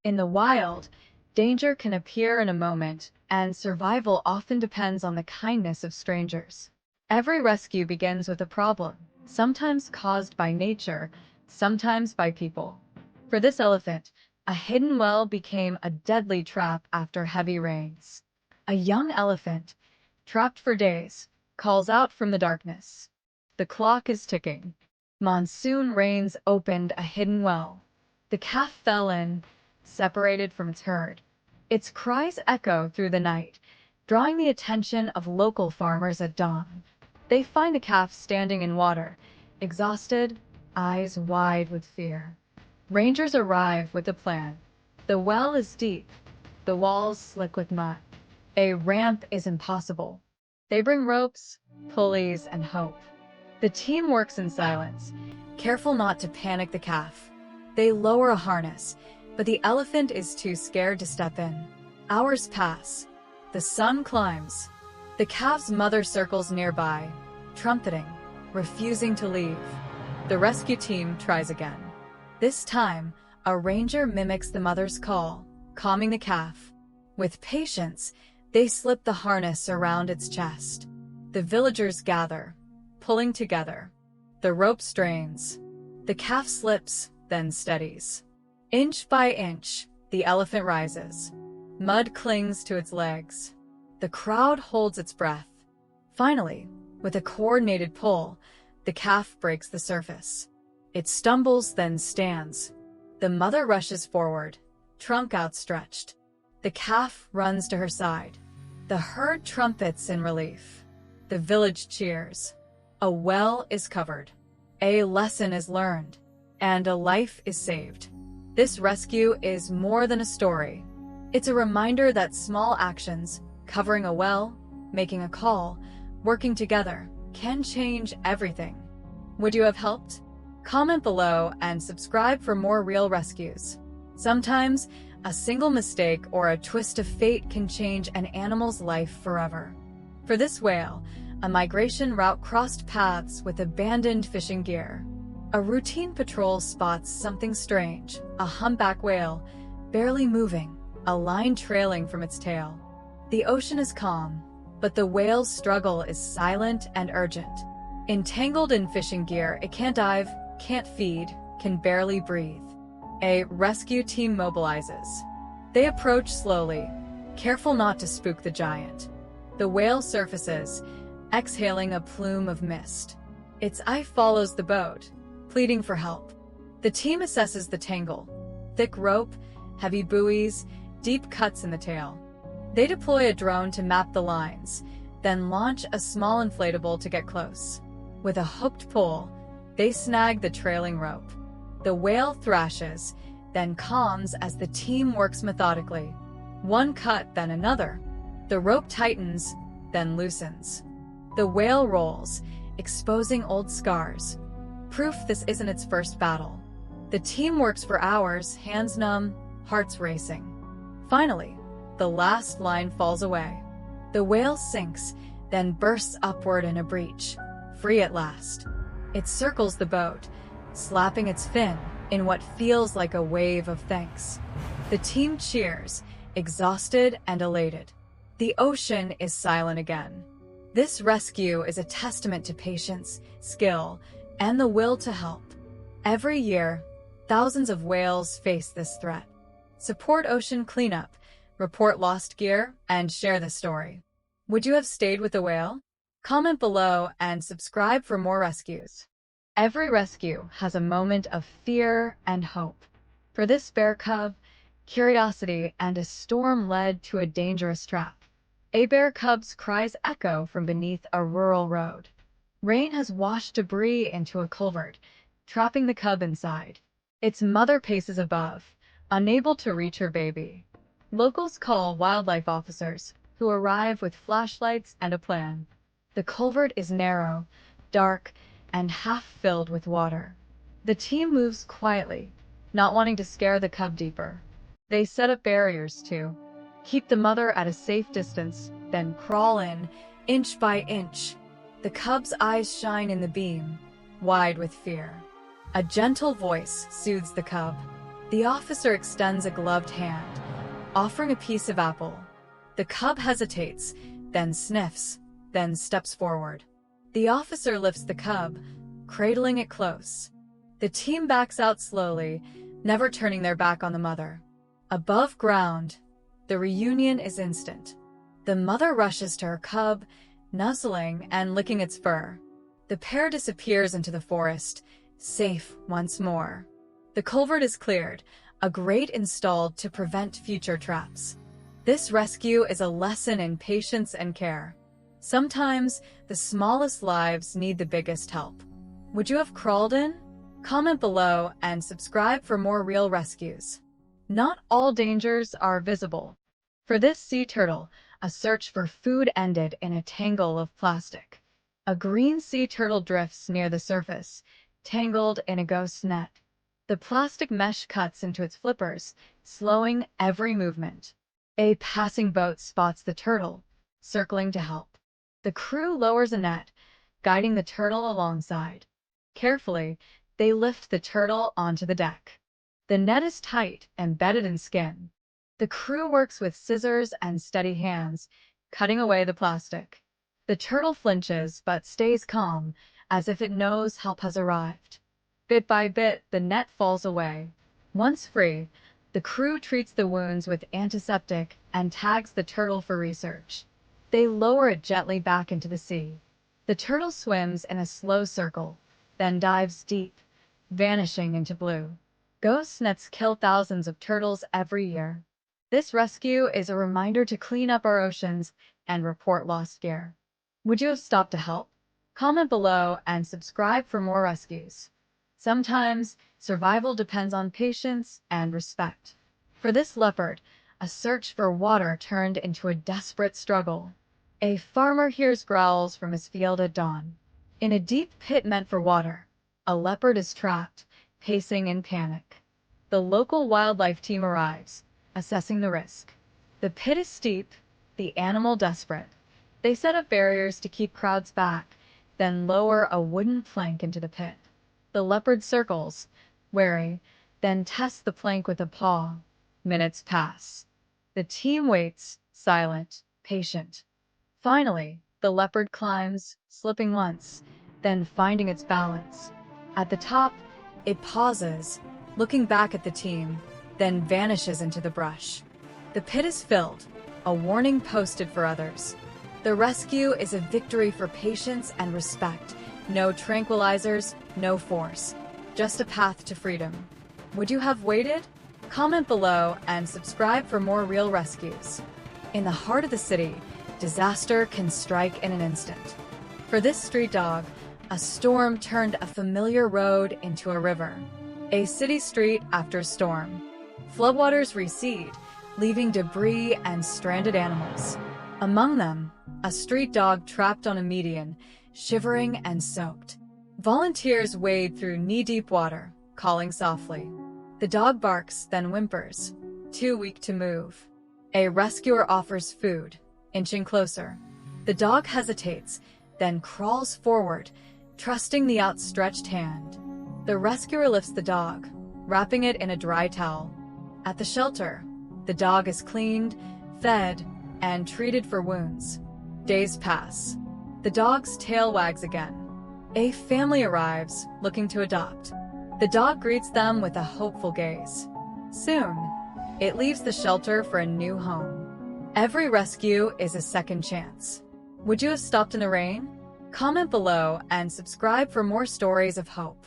In the wild, danger can appear in a moment, and survival often depends on the kindness of strangers. Every rescue begins with a problem, sometimes caused by nature, sometimes by people. For this elephant, a hidden well became a deadly trap after heavy rains. A young elephant, trapped for days, calls out from the darkness. The clock is ticking. Monsoon rains opened a hidden well. The calf fell in, separated from its herd. Its cries echo through the night, drawing the attention of local farmers at dawn. They find the calf standing in water, exhausted, eyes wide with fear. Rangers arrive with a plan. The well is deep, the walls slick with mud. A ramp is impossible. They bring ropes, pulleys, and hope. The team works in silence, careful not to panic the calf. They lower a harness, but the elephant is too scared to step in. Hours pass. The sun climbs. The calf's mother circles nearby, trumpeting, refusing to leave. The rescue team tries again. This time, a ranger mimics the mother's call, calming the calf. With patience, they slip the harness around its chest. The villagers gather, pulling together. The rope strains. The calf slips, then steadies. Inch by inch, the elephant rises. Mud clings to its legs. The crowd holds its breath. Finally, with a coordinated pull, the calf breaks the surface. It stumbles, then stands. The mother rushes forward, trunk outstretched. The calf runs to her side. The herd trumpets in relief. The village cheers. A well is covered. A lesson is learned. And a life is saved. This rescue is more than a story. It's a reminder that small actions, covering a well, making a call, working together, can change everything. Would you have helped? Comment below and subscribe for more real rescues. Sometimes, a single mistake or a twist of fate can change an animal's life forever. For this whale, a migration route crossed paths with abandoned fishing gear. A routine patrol spots something strange, a humpback whale, barely moving, a line trailing from its tail. The ocean is calm, but the whale's struggle is silent and urgent. Entangled in fishing gear, it can't dive, can't feed, can barely breathe. A rescue team mobilizes. They approach slowly, careful not to spook the giant. The whale surfaces, exhaling a plume of mist. Its eye follows the boat, pleading for help. The team assesses the tangle. Thick rope, heavy buoys, deep cuts in the tail. They deploy a drone to map the lines, then launch a small inflatable to get close. With a hooked pole, they snag the trailing rope. The whale thrashes, then calms as the team works methodically. One cut, then another. The rope tightens, then loosens. The whale rolls, exposing old scars. Proof this isn't its first battle. The team works for hours, hands numb, hearts racing. Finally, the last line falls away. The whale sinks, then bursts upward in a breach, free at last. It circles the boat, slapping its fin in what feels like a wave of thanks. The team cheers, exhausted and elated. The ocean is silent again. This rescue is a testament to patience, skill, and the will to help. Every year, thousands of whales face this threat. Support ocean cleanup, report lost gear, and share the story. Would you have stayed with the whale? Comment below and subscribe for more rescues. Every rescue has a moment of fear and hope. For this bear cub, curiosity and a storm led to a dangerous trap. A bear cub's cries echo from beneath a rural road. Rain has washed debris into a culvert, trapping the cub inside. Its mother paces above, unable to reach her baby. Locals call wildlife officers, who arrive with flashlights and a plan. The culvert is narrow, dark, and half filled with water. The team moves quietly, not wanting to scare the cub deeper. They set up barriers too. Keep the mother at a safe distance, then crawl in, inch by inch. The cub's eyes shine in the beam, wide with fear. A gentle voice soothes the cub. The officer extends a gloved hand, offering a piece of apple. The cub hesitates, then sniffs, then steps forward. The officer lifts the cub, cradling it close. The team backs out slowly, never turning their back on the mother. Above ground, the reunion is instant. The mother rushes to her cub, nuzzling and licking its fur. The pair disappears into the forest, safe once more. The culvert is cleared, a grate installed to prevent future traps. This rescue is a lesson in patience and care. Sometimes, the smallest lives need the biggest help. Would you have crawled in? Comment below and subscribe for more real rescues. Not all dangers are visible. For this sea turtle, a search for food ended in a tangle of plastic. A green sea turtle drifts near the surface, tangled in a ghost net. The plastic mesh cuts into its flippers, slowing every movement. A passing boat spots the turtle, circling to help. The crew lowers a net, guiding the turtle alongside. Carefully, they lift the turtle onto the deck. The net is tight, embedded in skin. The crew works with scissors and steady hands, cutting away the plastic. The turtle flinches but stays calm, as if it knows help has arrived. Bit by bit, the net falls away. Once free, the crew treats the wounds with antiseptic and tags the turtle for research. They lower it gently back into the sea. The turtle swims in a slow circle, then dives deep, vanishing into blue. Ghost nets kill thousands of turtles every year. This rescue is a reminder to clean up our oceans and report lost gear. Would you have stopped to help? Comment below and subscribe for more rescues. Sometimes, survival depends on patience and respect. For this leopard, a search for water turned into a desperate struggle. A farmer hears growls from his field at dawn. In a deep pit meant for water, a leopard is trapped, pacing in panic. The local wildlife team arrives, assessing the risk. The pit is steep, the animal desperate. They set up barriers to keep crowds back, then lower a wooden plank into the pit. The leopard circles, wary, then tests the plank with a paw. Minutes pass. The team waits, silent, patient. Finally, the leopard climbs, slipping once, then finding its balance. At the top, it pauses, looking back at the team, then vanishes into the brush. The pit is filled, a warning posted for others. The rescue is a victory for patience and respect. No tranquilizers, no force, just a path to freedom. Would you have waited? Comment below and subscribe for more real rescues. In the heart of the city, disaster can strike in an instant. For this street dog, a storm turned a familiar road into a river. A city street after storm. Floodwaters recede, leaving debris and stranded animals. Among them, a street dog trapped on a median, shivering and soaked. Volunteers wade through knee-deep water, calling softly. The dog barks, then whimpers, too weak to move. A rescuer offers food, inching closer. The dog hesitates, then crawls forward, trusting the outstretched hand. The rescuer lifts the dog, wrapping it in a dry towel. At the shelter, the dog is cleaned, fed, and treated for wounds. Days pass. The dog's tail wags again. A family arrives, looking to adopt. The dog greets them with a hopeful gaze. Soon, it leaves the shelter for a new home. Every rescue is a second chance. Would you have stopped in the rain? Comment below and subscribe for more stories of hope.